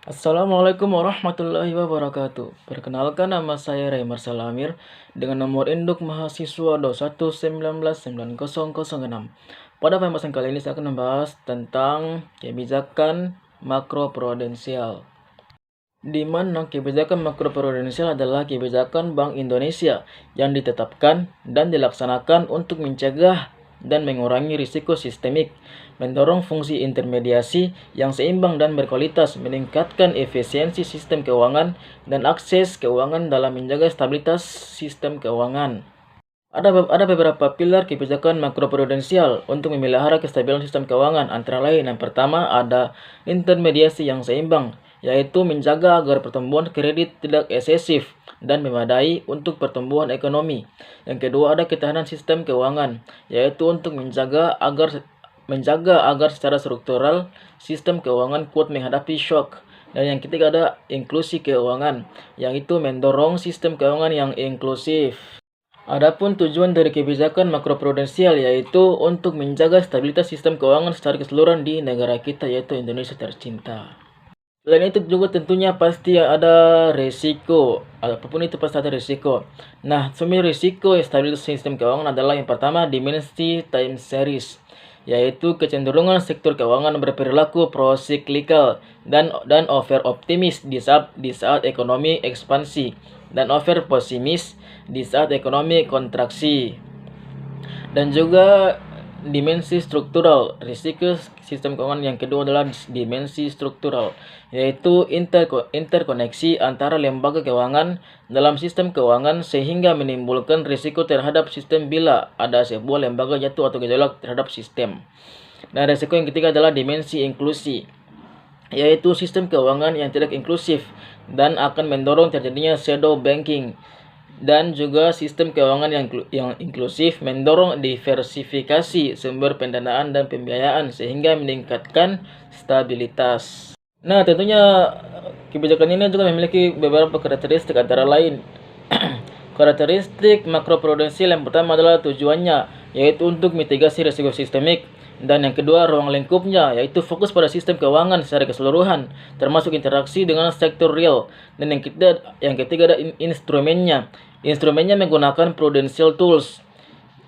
Assalamualaikum warahmatullahi wabarakatuh. Perkenalkan, nama saya Raymar Salamir dengan nomor induk mahasiswa 211990006. Pada pembahasan kali ini saya akan membahas tentang kebijakan makroprudensial. Di mana kebijakan makroprudensial adalah kebijakan Bank Indonesia yang ditetapkan dan dilaksanakan untuk mencegah dan mengurangi risiko sistemik, mendorong fungsi intermediasi yang seimbang dan berkualitas, meningkatkan efisiensi sistem keuangan, dan akses keuangan dalam menjaga stabilitas sistem keuangan. Ada beberapa pilar kebijakan makroprudensial untuk memelihara kestabilan sistem keuangan, antara lain yang pertama ada intermediasi yang seimbang, yaitu menjaga agar pertumbuhan kredit tidak eksesif dan memadai untuk pertumbuhan ekonomi. Yang kedua ada ketahanan sistem keuangan, yaitu untuk menjaga agar secara struktural sistem keuangan kuat menghadapi shock. Dan yang ketiga ada inklusi keuangan, yaitu mendorong sistem keuangan yang inklusif. Adapun tujuan dari kebijakan makroprudensial yaitu untuk menjaga stabilitas sistem keuangan secara keseluruhan di negara kita, yaitu Indonesia tercinta. Selain itu juga tentunya pasti ada resiko, apapun itu pasti ada resiko. Nah, sumber risiko stabilitas sistem keuangan adalah yang pertama dimensi time series, yaitu kecenderungan sektor keuangan berperilaku prosiklikal dan over optimis di saat ekonomi ekspansi dan over pesimis di saat ekonomi kontraksi. Dan juga dimensi struktural, risiko sistem keuangan yang kedua adalah dimensi struktural, yaitu interkoneksi antara lembaga keuangan dalam sistem keuangan sehingga menimbulkan risiko terhadap sistem bila ada sebuah lembaga jatuh atau gejolak terhadap sistem. Dan risiko yang ketiga adalah dimensi inklusi, yaitu sistem keuangan yang tidak inklusif dan akan mendorong terjadinya shadow banking. Dan juga sistem keuangan yang inklusif mendorong diversifikasi sumber pendanaan dan pembiayaan sehingga meningkatkan stabilitas. Nah, tentunya kebijakan ini juga memiliki beberapa karakteristik, antara lain karakteristik makroprudensial yang pertama adalah tujuannya, yaitu untuk mitigasi risiko sistemik. Dan yang kedua, ruang lingkupnya, yaitu fokus pada sistem keuangan secara keseluruhan, termasuk interaksi dengan sektor real. Dan yang ketiga ada instrumennya. Instrumennya menggunakan prudential tools.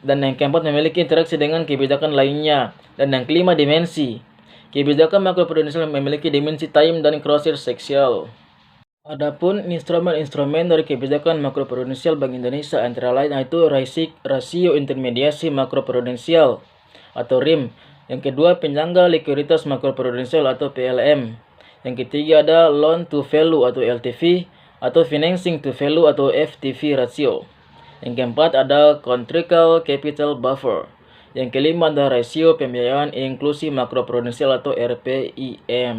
Dan yang keempat, memiliki interaksi dengan kebijakan lainnya. Dan yang kelima, dimensi. Kebijakan makroprudensial memiliki dimensi time dan cross seksual. Adapun instrumen-instrumen dari kebijakan makroprudensial Bank Indonesia antara lain yaitu rasio intermediasi makroprudensial atau RIM. Yang kedua, penyangga likuiditas makroprudensial atau PLM. Yang ketiga ada loan to value atau LTV atau financing to value atau FTV ratio. Yang keempat ada contractual capital buffer. Yang kelima ada rasio pembiayaan inklusi makroprudensial atau RPIM.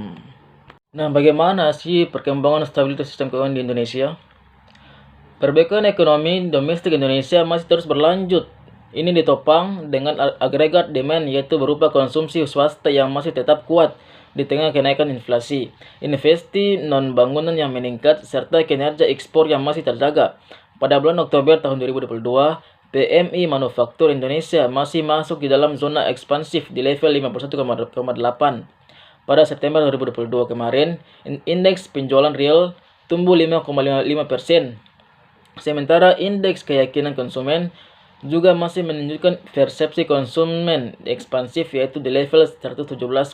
Nah, bagaimana sih perkembangan stabilitas sistem keuangan di Indonesia? Perbaikan ekonomi domestik Indonesia masih terus berlanjut. Ini ditopang dengan agregat demand, yaitu berupa konsumsi swasta yang masih tetap kuat di tengah kenaikan inflasi, investasi non-bangunan yang meningkat, serta kinerja ekspor yang masih terjaga. Pada bulan Oktober tahun 2022, PMI Manufaktur Indonesia masih masuk di dalam zona ekspansif di level 51,8. Pada September 2022 kemarin, indeks penjualan real tumbuh 5,5%. Sementara indeks keyakinan konsumen juga masih menunjukkan persepsi konsumen ekspansif, yaitu di level 117,2.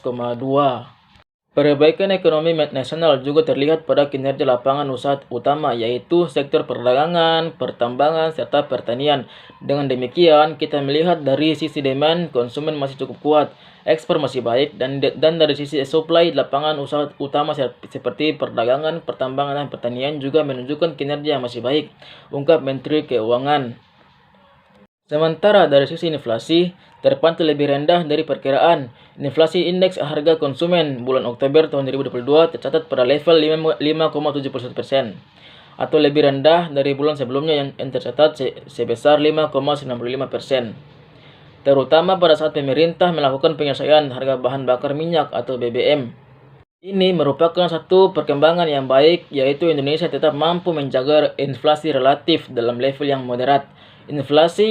Perbaikan ekonomi nasional juga terlihat pada kinerja lapangan usaha utama, yaitu sektor perdagangan, pertambangan, serta pertanian. Dengan demikian, kita melihat dari sisi demand, konsumen masih cukup kuat, ekspor masih baik, dan dari sisi supply, lapangan usaha utama seperti perdagangan, pertambangan, dan pertanian juga menunjukkan kinerja yang masih baik, ungkap Menteri Keuangan. Sementara dari sisi inflasi, terpantau lebih rendah dari perkiraan. Inflasi indeks harga konsumen bulan Oktober tahun 2022 tercatat pada level 5,71%, atau lebih rendah dari bulan sebelumnya yang tercatat sebesar 5,95%. Terutama pada saat pemerintah melakukan penyelesaian harga bahan bakar minyak atau BBM. Ini merupakan satu perkembangan yang baik, yaitu Indonesia tetap mampu menjaga inflasi relatif dalam level yang moderat. Inflasi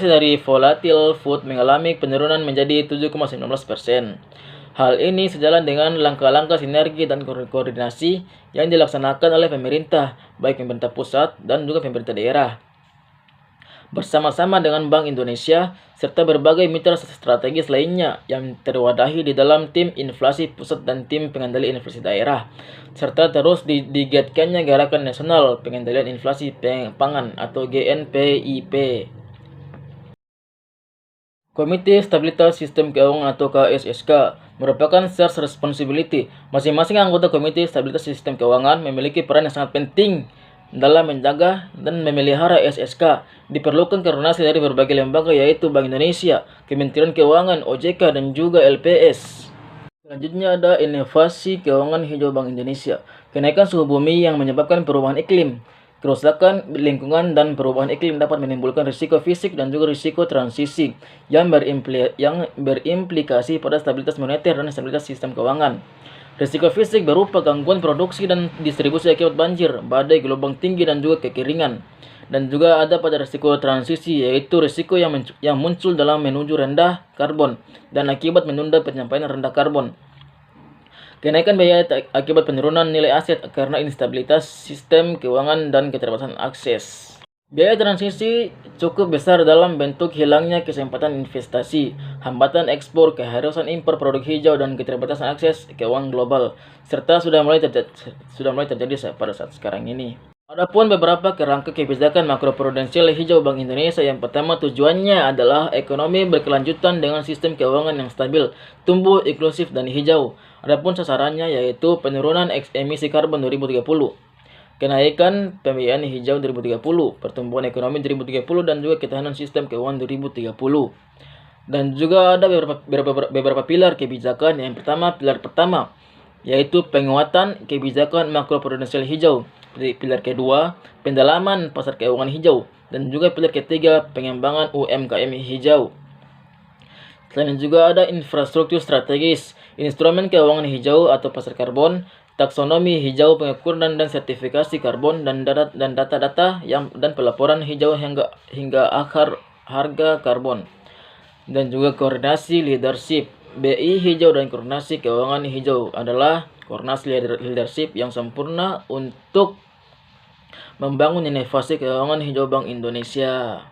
dari volatile food mengalami penurunan menjadi 7,19%. Hal ini sejalan dengan langkah-langkah sinergi dan koordinasi yang dilaksanakan oleh pemerintah, baik pemerintah pusat dan juga pemerintah daerah, bersama-sama dengan Bank Indonesia, serta berbagai mitra strategis lainnya yang terwadahi di dalam tim inflasi pusat dan tim pengendali inflasi daerah, serta terus digiatkannya Gerakan Nasional Pengendalian Inflasi Pangan atau GNPIP. Komite Stabilitas Sistem Keuangan atau KSSK merupakan shared responsibility. Masing-masing anggota Komite Stabilitas Sistem Keuangan memiliki peran yang sangat penting dalam menjaga dan memelihara SSK. Diperlukan koordinasi dari berbagai lembaga yaitu Bank Indonesia, Kementerian Keuangan, OJK, dan juga LPS. Selanjutnya ada inovasi keuangan hijau Bank Indonesia. Kenaikan suhu bumi yang menyebabkan perubahan iklim, kerusakan lingkungan dan perubahan iklim dapat menimbulkan risiko fisik dan juga risiko transisi yang berimplikasi pada stabilitas moneter dan stabilitas sistem keuangan. Risiko fisik berupa gangguan produksi dan distribusi akibat banjir, badai, gelombang tinggi, dan juga kekeringan. Dan juga ada pada risiko transisi, yaitu risiko yang muncul dalam menuju rendah karbon dan akibat menunda pencapaian rendah karbon. Kenaikan biaya akibat penurunan nilai aset karena instabilitas sistem keuangan dan keterbatasan akses. Biaya transisi cukup besar dalam bentuk hilangnya kesempatan investasi, hambatan ekspor, keharusan impor produk hijau, dan keterbatasan akses keuangan global, serta sudah mulai terjadi pada saat sekarang ini. Adapun beberapa kerangka kebijakan makroprudensial hijau Bank Indonesia, yang pertama tujuannya adalah ekonomi berkelanjutan dengan sistem keuangan yang stabil, tumbuh, inklusif, dan hijau. Adapun sasarannya yaitu penurunan emisi karbon 2030. Kenaikan pembiayaan hijau 2030, pertumbuhan ekonomi 2030, dan juga ketahanan sistem keuangan 2030. Dan juga ada beberapa pilar kebijakan. Yang pertama, pilar pertama, yaitu penguatan kebijakan makroprudensial hijau. Pilar kedua, pendalaman pasar keuangan hijau. Dan juga pilar ketiga, pengembangan UMKM hijau. Selain juga ada infrastruktur strategis, instrumen keuangan hijau atau pasar karbon, taksonomi hijau, pengukuran dan sertifikasi karbon, dan data-data dan pelaporan hijau hingga harga karbon. Dan juga koordinasi leadership. BI hijau dan koordinasi keuangan hijau adalah koordinasi leadership yang sempurna untuk membangun inovasi keuangan hijau Bank Indonesia.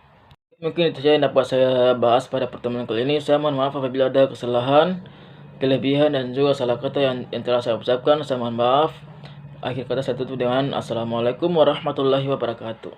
Mungkin itu saja yang dapat saya bahas pada pertemuan kali ini. Saya mohon maaf apabila ada kesalahan, kelebihan, dan juga salah kata yang telah saya ucapkan. Saya mohon maaf. Akhir kata saya tutup dengan Assalamualaikum warahmatullahi wabarakatuh.